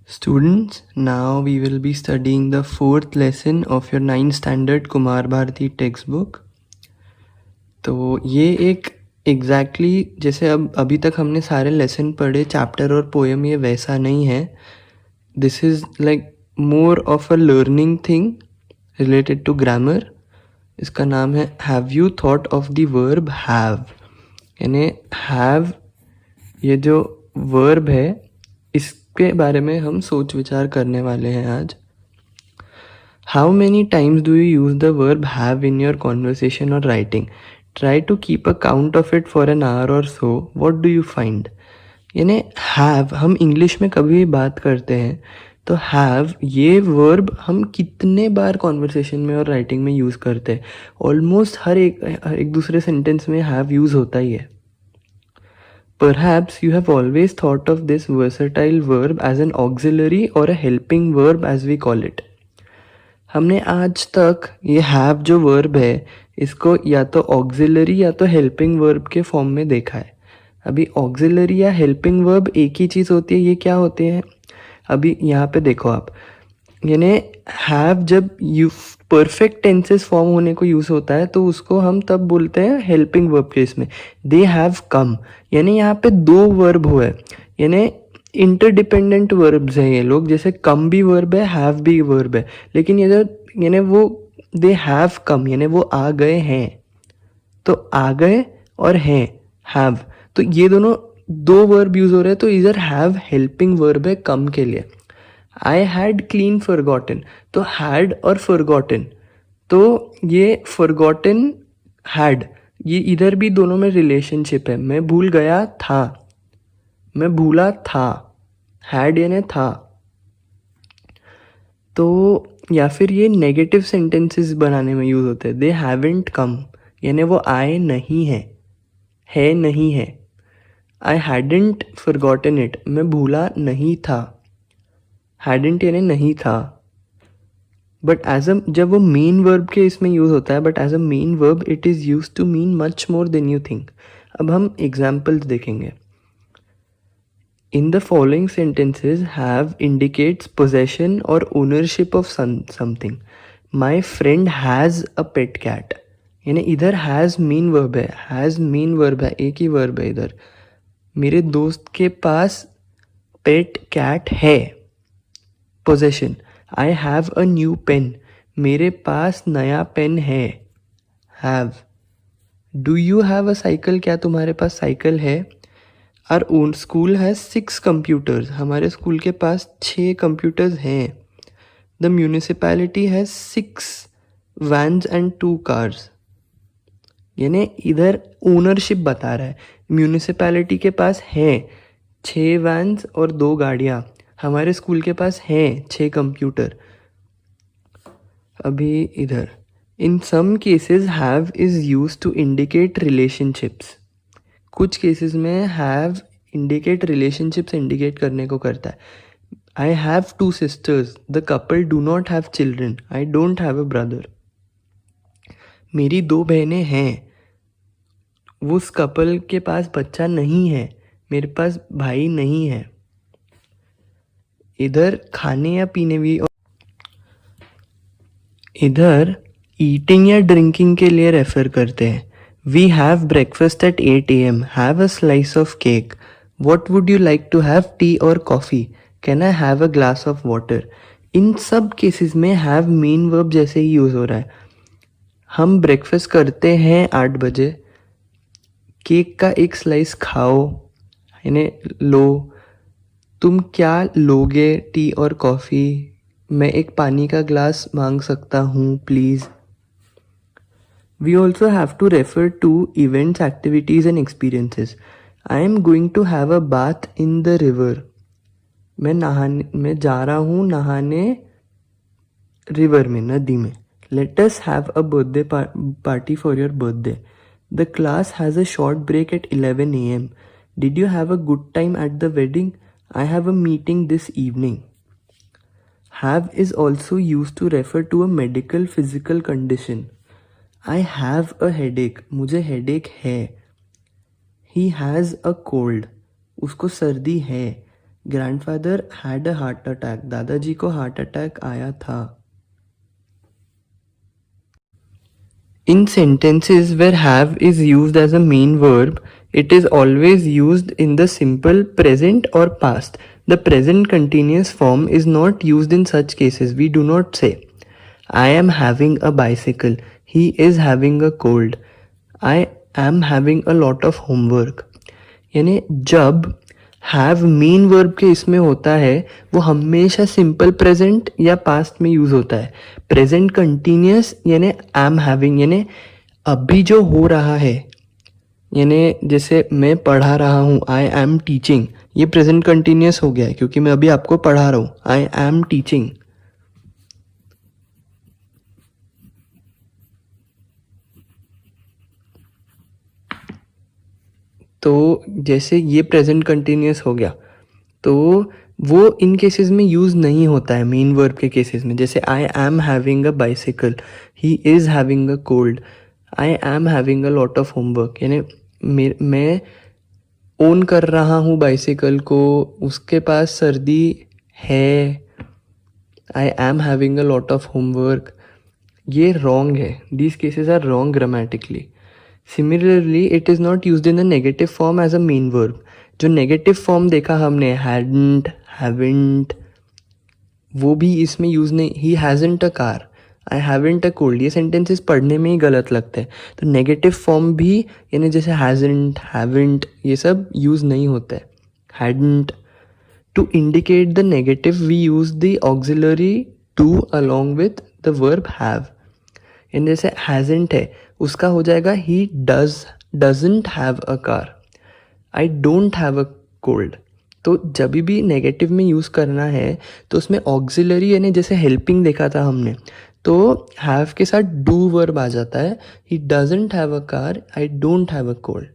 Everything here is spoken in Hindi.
Students, now we will be studying the fourth lesson of your 9th standard Kumar Bharti textbook. तो ये एक जैसे अब अभी तक हमने सारे लेसन पढ़े चैप्टर और पोएम, ये वैसा नहीं है. This is like more of a learning thing related to grammar. इसका नाम है have you thought of the verb have. यानी हैव, ये जो वर्ब है इसके बारे में हम सोच विचार करने वाले हैं आज. How many times do you use the verb have in your conversation or writing? Try to keep a count of it for an hour or so. What do you find? यानी हैव, हम इंग्लिश में कभी भी बात करते हैं तो हैव ये वर्ब हम कितने बार कॉन्वर्सेशन में और राइटिंग में यूज़ करते हैं. ऑलमोस्ट हर एक दूसरे सेंटेंस में हैव यूज़ होता ही है. Perhaps you have always thought of this versatile verb as an auxiliary or a helping verb as we call it. हमने आज तक ये have जो verb है इसको या तो auxiliary या तो helping verb के फॉर्म में देखा है. अभी auxiliary या helping verb एक ही चीज़ होती है. ये क्या होते हैं? अभी यहाँ पे देखो आप, यानी हैव जब यू परफेक्ट टेंसेस फॉर्म होने को यूज़ होता है तो उसको हम तब बोलते हैं हेल्पिंग वर्ब केस में. दे हैव कम, यानी यहाँ पे दो वर्ब हुए, यानी इंटरडिपेंडेंट वर्ब्स हैं ये लोग. जैसे कम भी वर्ब है, हैव भी वर्ब है, लेकिन ये जो यानी वो दे हैव कम यानी वो आ गए हैं. तो आ गए और हैं हैव, तो ये दोनों दो वर्ब यूज़ हो रहे हैं. तो इधर हैव हेल्पिंग वर्ब है कम के लिए. आई हैड क्लीन फॉरगॉटन, तो हैड और फॉरगॉटन, तो ये फॉरगॉटन हैड, ये इधर भी दोनों में रिलेशनशिप है. मैं भूल गया था, मैं भूला था, हैड यानी था. तो या फिर ये नेगेटिव सेंटेंसेस बनाने में यूज़ होते हैं. दे हैवेंट कम यानी वो आए नहीं है नहीं है. आई हैडेंट फॉरगॉटन इट, मैं भूला नहीं था. हैडेंट यानी नहीं था. बट एज अ, जब वो मेन वर्ब के इसमें यूज़ होता है, but as a main verb it is used to mean much more than you think. अब हम एग्जाम्पल्स देखेंगे. In the following sentences have indicates possession और ownership of something. My friend has a pet cat, यानी इधर हैज़ मेन वर्ब है, हैज़ मेन वर्ब है, एक ही वर्ब है इधर. मेरे दोस्त के पास पेट कैट है, possession. I have a new pen, मेरे पास नया पेन है, have. Do you have a cycle, क्या तुम्हारे पास साइकिल है. Our own school has 6 computers, हमारे स्कूल के पास 6 कंप्यूटर्स हैं. The municipality has 6 vans and 2 cars, यानी इधर ओनरशिप बता रहा है. म्यूनिसिपैलिटी के पास हैं 6 वैन्स और 2 गाड़ियाँ, हमारे स्कूल के पास हैं 6 कंप्यूटर. अभी इधर in some cases have is used to indicate relationships. कुछ केसेस में हैव इंडिकेट रिलेशनशिप्स इंडिकेट करने को करता है. I have 2 sisters, the couple do not have children, I don't have a brother. मेरी 2 बहनें हैं, उस कपल के पास बच्चा नहीं है, मेरे पास भाई नहीं है. इधर खाने या पीने भी, इधर ईटिंग या ड्रिंकिंग के लिए रेफर करते हैं. We have breakfast at 8 AM, have a slice of cake. What would you like to have, tea or coffee. Can I have a glass of water. इन सब केसेस में हैव मेन वर्ब जैसे ही यूज़ हो रहा है. हम ब्रेकफास्ट करते हैं 8 बजे, केक का एक स्लाइस खाओ यानी लो. तुम क्या लोगे, टी और कॉफ़ी. मैं एक पानी का ग्लास मांग सकता हूँ please. We also have to refer to events, activities and experiences. I am going to have a bath in the river. मैं जा रहा हूँ नहाने रिवर में, नदी में. Let us have a birthday party for your birthday. The class has a short break at 11 AM. Did you have a good time at the wedding? I have a meeting this evening. Have is also used to refer to a medical physical condition. I have a headache, मुझे headache है. He has a cold, उसको सर्दी है. Grandfather had a heart attack, दादाजी को हार्ट अटैक आया था. In sentences where have is used as a main verb, it is always used in the simple present or past. The present continuous form is not used in such cases. We do not say, I am having a bicycle. He is having a cold. I am having a lot of homework. यानी जब हैव मेन वर्ब के इसमें होता है वो हमेशा सिंपल प्रेजेंट या पास्ट में यूज होता है. प्रेजेंट कंटिन्यूस यानी आई एम हैविंग, यानी अभी जो हो रहा है, यानी जैसे मैं पढ़ा रहा हूँ, आई एम टीचिंग, ये प्रेजेंट कंटिन्यूस हो गया है क्योंकि मैं अभी आपको पढ़ा रहा हूँ, आई एम टीचिंग. तो जैसे ये प्रेजेंट कंटिन्यूस हो गया तो वो इन केसेस में यूज़ नहीं होता है मेन वर्ब के केसेस में. जैसे आई am having a bicycle, he is having a cold, I am having a lot of homework, यानी मैं ओन कर रहा हूँ बाइसिकल को, उसके पास सर्दी है, I am having a lot of homework. ये रॉन्ग है. These cases are wrong grammatically. Similarly it is not used in the negative form as a main verb. जो नेगेटिव फॉर्म देखा हमने, हैडंट, हैवेंट, वो भी इसमें यूज़ नहीं. He hasn't a car, I haven't a cold, ये सेंटेंसेस पढ़ने में ही गलत लगते हैं. तो नेगेटिव फॉर्म भी यानी जैसे हैजंट, हैवेंट, ये सब यूज़ नहीं होता है. Hadn't. To indicate the negative we use the auxiliary to along with the verb have. यानी जैसे हैजंट है उसका हो जाएगा he doesn't have a car, I don't have a cold. तो जब भी नेगेटिव में यूज़ करना है तो उसमें ऑक्सिलरी यानी जैसे हेल्पिंग देखा था हमने, तो हैव के साथ डू वर्ब आ जाता है. ही doesn't have a car, I don't have a cold.